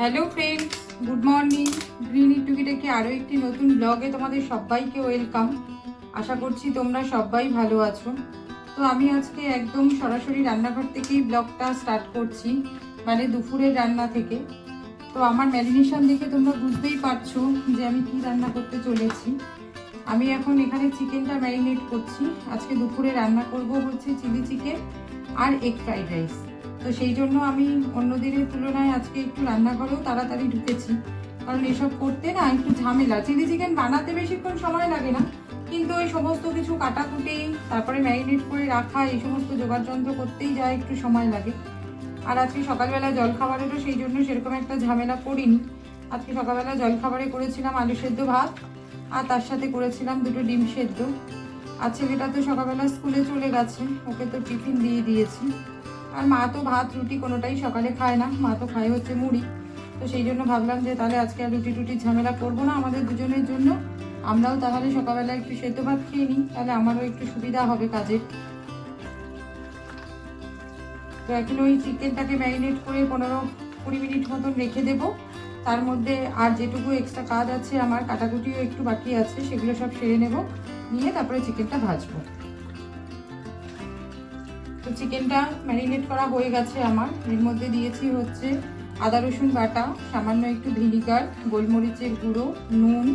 Hello friends, good morning. Green টুকিটাকে আরও একটি নতুন ব্লগে তোমাদের সবাইকে ওয়েলকাম। আশা করছি তোমরা সবাই ভালো আছো। তো আমি আজকে একদম সরাসরি রান্নাঘর থেকেই ব্লগটা স্টার্ট করছি, মানে দুপুরের রান্না থেকে। তো আমার ম্যারিনেশন দেখে তোমরা বুঝতেই পারছো যে আমি কি রান্না করতে চলেছি। আমি এখন এখানে চিকেনটা ম্যারিনেট করছি। আজকে দুপুরে রান্না করব হচ্ছে চিলি চিকেন আর এগ ফ্রাইড রাইস। তো সেই জন্য আমি অন্য দিনের তুলনায় আজকে একটু রান্নাঘরেও তাড়াতাড়ি ঢুকেছি, কারণ এসব করতে না একটু ঝামেলা। চিলি চিকেন বানাতে বেশিক্ষণ সময় লাগে না, কিন্তু ওই সমস্ত কিছু কাটাকুটি, তারপরে ম্যারিনেট করে রাখা, এই সমস্ত যোগাড়যন্ত্র করতেই যায় একটু সময় লাগে। আর আজকে সকালবেলা জলখাবারেরও সেই জন্য সেরকম একটা ঝামেলা করিনি। আজকে সকালবেলা জলখাবারে করেছিলাম আলু সেদ্ধ ভাত, আর তার সাথে করেছিলাম দুটো ডিম সেদ্ধ। আর ছেলেটা তো সকালবেলা স্কুলে চলে গেছে, ওকে তো টিফিন দিয়ে দিয়েছি। আর মা তো ভাত রুটি কোনোটাই সকালে খায় না, মা তো খায় হচ্ছে মুড়ি। তো সেই জন্য ভাবলাম যে তাহলে আজকে আর রুটি টুটির ঝামেলা করবো না, আমাদের দুজনের জন্য আমরাও তাহলে সকালবেলা একটু সেদ্ধ ভাত খেয়ে নিই, তাহলে আমারও একটু সুবিধা হবে কাজে। তো এখন ওই চিকেনটাকে ম্যারিনেট করে 15-20 মিনিট মতন রেখে দেবো। তার মধ্যে আর যেটুকু এক্সট্রা কাজ আছে, আমার কাটাকুটিও একটু বাকি আছে, সেগুলো সব সেরে নেব, নিয়ে তারপরে চিকেনটা ভাজবো। তো চিকেনটা ম্যারিনেট করা হয়ে গেছে আমার। এর মধ্যে দিয়েছি হচ্ছে আদা রসুন বাটা, সামান্য একটু ভিনিগার, গোলমরিচের গুঁড়ো, নুন,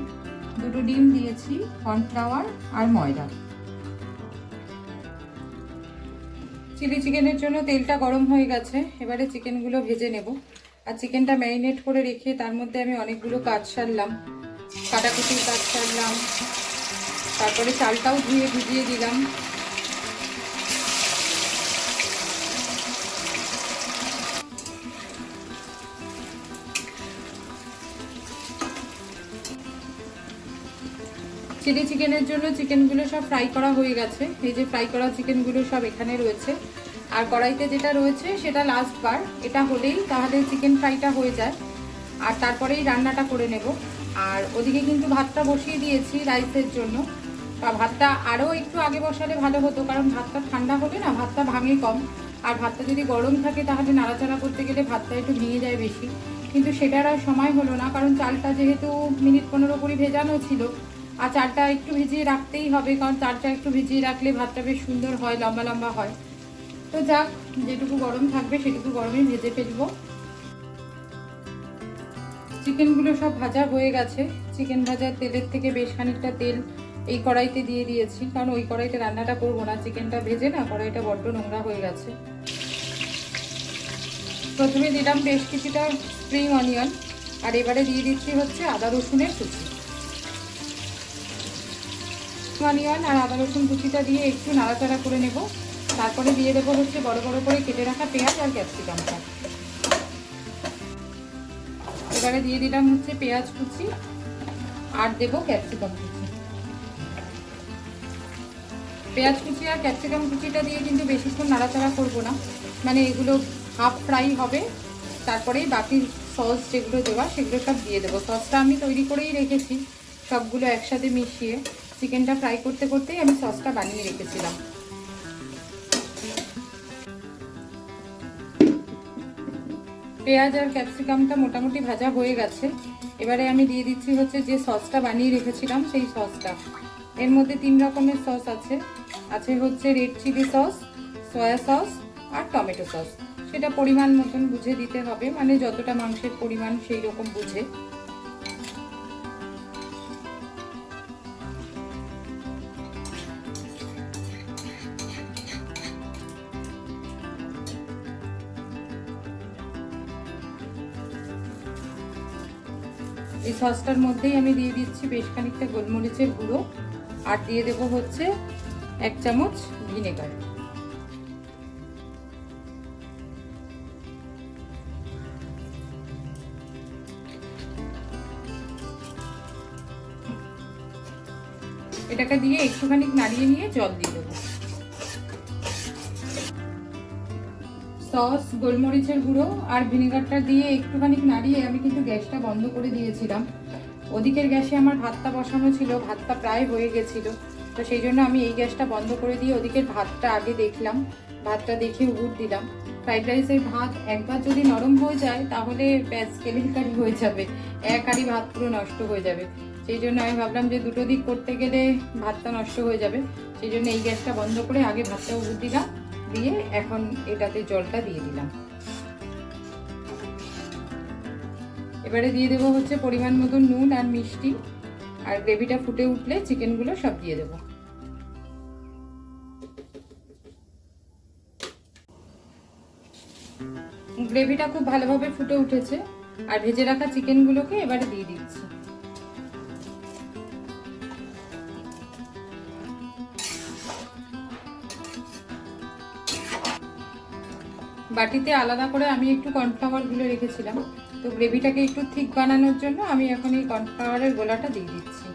দুটো ডিম দিয়েছি, কর্নফ্লাওয়ার আর ময়দা। চিলি চিকেনের জন্য তেলটা গরম হয়ে গেছে, এবারে চিকেনগুলো ভেজে নেব। আর চিকেনটা ম্যারিনেট করে রেখে তার মধ্যে আমি অনেকগুলো কাজ সারলাম, কাটাকুটির কাজ সারলাম, তারপরে চালটাও ধুয়ে ভিজিয়ে দিলাম। চিলি চিকেনের জন্য চিকেনগুলো সব ফ্রাই করা হয়ে গেছে। এই যে ফ্রাই করা চিকেনগুলো সব এখানে রয়েছে, আর কড়াইতে যেটা রয়েছে সেটা লাস্ট বার। এটা হলেই তাহলে চিকেন ফ্রাইটা হয়ে যায়, আর তারপরেই রান্নাটা করে নেব। আর ওদিকে কিন্তু ভাতটা বসিয়ে দিয়েছি রাইসের জন্য। বা ভাতটা আরও একটু আগে বসালে ভালো হতো, কারণ ভাতটা ঠান্ডা হলে না ভাতটা ভাঙে কম, আর ভাতটা যদি গরম থাকে তাহলে নাড়াচাড়া করতে গেলে ভাতটা একটু ভেঙে যায় বেশি। কিন্তু সেটার আর সময় হলো না, কারণ চালটা যেহেতু মিনিট 15-20 ভেজানো ছিল, আর চালটা একটু ভিজিয়ে রাখতেই হবে, কারণ চালটা একটু ভিজিয়ে রাখলে ভাতটা বেশ সুন্দর হয়, লম্বা লম্বা হয়। তো যাক, যেটুকু গরম থাকবে সেটুকু গরমে ভেজে ফেলবো। চিকেনগুলো সব ভাজা হয়ে গেছে। চিকেন ভাজার তেলের থেকে বেশ খানিকটা তেল এই কড়াইতে দিয়ে দিয়েছি, কারণ ওই কড়াইতে রান্নাটা করবো না। চিকেনটা ভেজে না কড়াইটা বড্ড নোংরা হয়ে গেছে। প্রথমে দিলাম বেশ কিছুটা স্প্রিং অনিয়ন, আর এবারে দিয়ে দিচ্ছি হচ্ছে আদা রসুনের কুচি। অনিয়ন আর আদা রসুন কুচিটা দিয়ে একটু নাড়াচাড়া করে নেব। তারপরে দিয়ে দেবো হচ্ছে বড় বড় করে কেটে রাখা পেঁয়াজ আর ক্যাপসিকামটা। এবারে দিয়ে দিলাম হচ্ছে পেঁয়াজ কুচি, আর দেবো ক্যাপসিকাম কুচি। পেঁয়াজ কুচি আর ক্যাপসিকাম কুচিটা দিয়ে কিন্তু বেশিক্ষণ নাড়াচাড়া করবো না, মানে এগুলো হাফ ফ্রাই হবে। তারপরেই বাকি সস যেগুলো দেওয়া সেগুলো সব দিয়ে দেবো। সসটা আমি তৈরি করেই রেখেছি, সবগুলো একসাথে মিশিয়ে চিকেনটা ফ্রাই করতে করতেই আমি সসটা বানিয়ে রেখেছিলাম। পেঁয়াজ আর ক্যাপসিকামটা মোটামুটি ভাজা হয়ে গেছে। এবারে আমি দিয়ে দিচ্ছি হচ্ছে যে সসটা বানিয়ে রেখেছিলাম সেই সসটা। এর মধ্যে 3 রকমের সস আছে। আছে হচ্ছে red chilli sauce, soya sauce আর টমেটো সস। সেটা পরিমাণ মতন বুঝে দিতে হবে, মানে যতটা মাংসের পরিমাণ সেই রকম বুঝে। এই সসটার মধ্যেই আমি দিয়ে দিচ্ছি বেশ খানিকটা গোলমরিচের গুঁড়ো, আর দিয়ে দেবো হচ্ছে 1 চামচ ভিনেগার। এটাকে দিয়ে একটুখানি নাড়িয়ে নিয়ে জল দিয়ে দেবো। সস, গোলমরিচের গুঁড়ো আর ভিনেগারটা দিয়ে একটুখানি নাড়িয়ে আমি কিন্তু গ্যাসটা বন্ধ করে দিয়েছিলাম। ওদিকের গ্যাসে আমার ভাতটা বসানো ছিল, ভাতটা প্রায় হয়ে গেছিল। তো সেই জন্য আমি এই গ্যাসটা বন্ধ করে দিয়ে ওদিকের ভাতটা আগে দেখলাম, ভাতটা দেখে উবুর দিলাম। ফ্রাইড রাইসের ভাত একবার যদি নরম হয়ে যায় তাহলে ব্যাস কেলেঙ্কারি হয়ে যাবে, এক হাঁড়ি ভাত পুরো নষ্ট হয়ে যাবে। সেই জন্য আমি ভাবলাম যে দুটো দিক করতে গেলে ভাতটা নষ্ট হয়ে যাবে, সেই জন্য এই গ্যাসটা বন্ধ করে আগে ভাতটা উপর দিলাম, দিয়ে এখন এটাতে জলটা দিয়ে দিলাম। এবারে দিয়ে দেবো হচ্ছে পরিমাণ মতো নুন আর মিষ্টি, আর গ্রেভিটা ফুটে উঠলে চিকেনগুলো সব দিয়ে দেবো। গ্রেভিটা খুব ভালোভাবে ফুটে উঠেছে, আর ভেজে রাখা চিকেনগুলোকে এবারে দিয়ে দিচ্ছি। বাটিতে আলাদা করে আমি একটু কর্নফ্লাওয়ার গুলে রেখেছিলাম, তো গ্রেভিটাকে একটু ঠিক বানানোর জন্য আমি এখন এই কর্নফ্লাওয়ারের গোলাটা দিয়ে দিচ্ছি।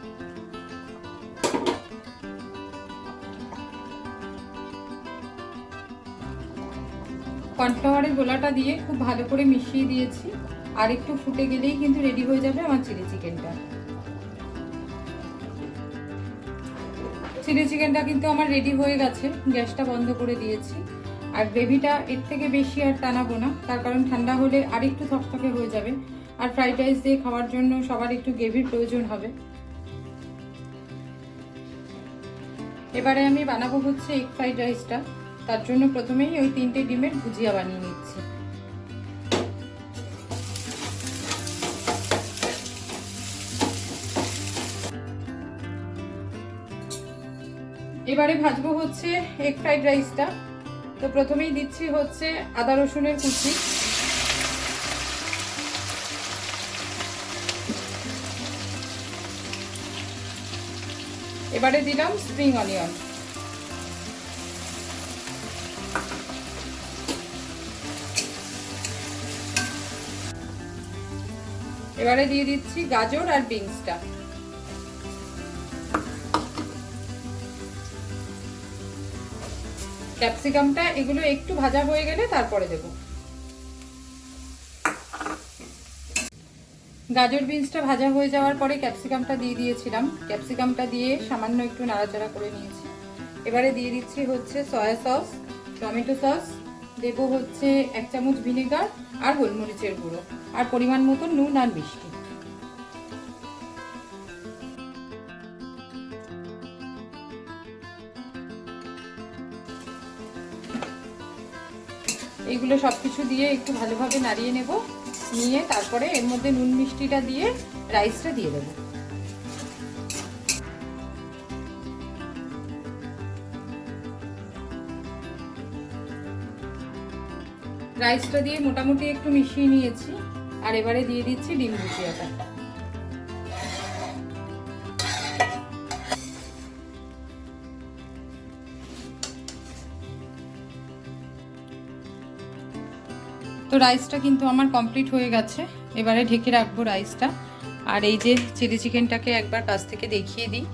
কর্নফ্লাওয়ারের গোলাটা দিয়ে খুব ভালো করে মিশিয়ে দিয়েছি, আর একটু ফুটে গেলেই কিন্তু রেডি হয়ে যাবে আমার চিলি চিকেনটা। চিলি চিকেনটা কিন্তু আমার রেডি হয়ে গেছে, গ্যাসটা বন্ধ করে দিয়েছি। আর গ্রেভিটা এর থেকে বেশি আর টানাবো না, তার কারণ ঠান্ডা হলে আর একটু থকথকে হয়ে যাবে, আর ফ্রাইড রাইস দিয়ে খাওয়ার জন্য সবার একটু গ্রেভির প্রয়োজন হবে। এবারে আমি বানাবো হচ্ছে এগ ফ্রাইড রাইসটা, তার জন্য প্রথমেই ওই 3টে ডিমের ভুজিয়া বানিয়ে নিচ্ছি। এবারে ভাজবো হচ্ছে এগ ফ্রাইড রাইসটা, তো প্রথমেই দিচ্ছি হচ্ছে আদা রসুনের কুচি, এবারে দিলাম স্প্রিং অনিয়ন, এবারে দিয়ে দিচ্ছি গাজর আর বিনসটা, ক্যাপসিকামটা, এগুলো একটু ভাজা হয়ে গেলে তারপরে দেব। গাজর বিনসটা ভাজা হয়ে যাওয়ার পরে ক্যাপসিকামটা দিয়ে দিয়েছিলাম, ক্যাপসিকামটা দিয়ে সামান্য একটু নাড়াচাড়া করে নিয়েছি। এবারে দিয়ে দিচ্ছি হচ্ছে সয়া সস, টমেটো সস, দেব হচ্ছে 1 চামচ ভিনেগার আর গোলমরিচের গুঁড়ো, আর পরিমাণ মতো নুন আর মিষ্টি। এইগুলো সবকিছু দিয়ে একটু ভালোভাবে নাড়িয়ে নেব, নিয়ে তারপরে এর মধ্যে নুন মিষ্টিটা দিয়ে রাইসটা দিয়ে দেবো। রাইসটা দিয়ে মোটামুটি একটু মিশিয়ে নিয়েছি, আর এবারে দিয়ে দিচ্ছি ডিম ভুজিয়াটা। তো রাইসটা কিন্তু আমার কমপ্লিট হয়ে গেছে, এবারে ঢেকে রাখবো রাইসটা। আর এই যে চিলি চিকেনটাকে একবার কাছ থেকে দেখিয়ে দিই,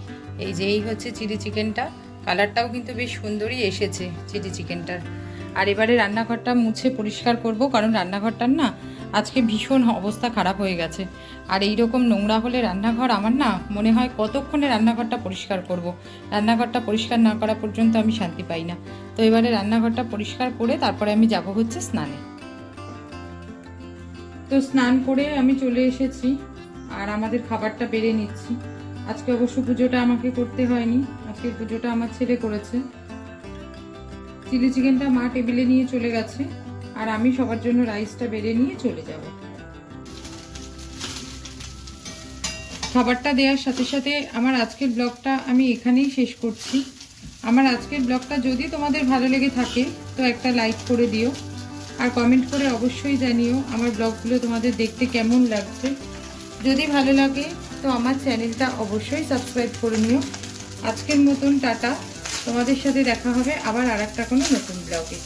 এই যে এই হচ্ছে চিলি চিকেনটা, কালারটাও কিন্তু বেশ সুন্দরই এসেছে চিলি চিকেনটার। আর এবারে রান্নাঘরটা মুছে পরিষ্কার করব, কারণ রান্নাঘরটার না আজকে ভীষণ অবস্থা খারাপ হয়ে গেছে। আর এই রকম নোংরা হলে রান্নাঘর আমার না মনে হয় কতক্ষণে রান্নাঘরটা পরিষ্কার করব, রান্নাঘরটা পরিষ্কার না করা পর্যন্ত আমি শান্তি পাই না। তো এবারে রান্নাঘরটা পরিষ্কার করে তারপরে আমি যাব হচ্ছে স্নানে। তো স্নান করে আমি চলে এসেছি, আর আমাদের খাবারটা বেড়ে নিচ্ছি। আজকে অবশ্য পুজোটা আমাকে করতে হয়নি, আজকে পুজোটা আমার ছেলে করেছে। চিলি চিকেনটা মা টেবিলে নিয়ে চলে গেছে, আর আমি সবার জন্য রাইসটা বেড়ে নিয়ে চলে যাব। খাবারটা দেওয়ার সাথে সাথে আমার আজকের ব্লগটা আমি এখানেই শেষ করছি। আমার আজকের ব্লগটা যদি তোমাদের ভালো লেগে থাকে তো একটা লাইক করে দিও, আর কমেন্ট করে অবশ্যই জানিও আমার ব্লগগুলো তোমাদের দেখতে কেমন লাগছে। যদি ভালো লাগে তো আমার চ্যানেলটা অবশ্যই সাবস্ক্রাইব করে নিও। আজকের মতন টাটা, তোমাদের সাথে দেখা হবে আবার আরেকটা কোনো নতুন ব্লগে।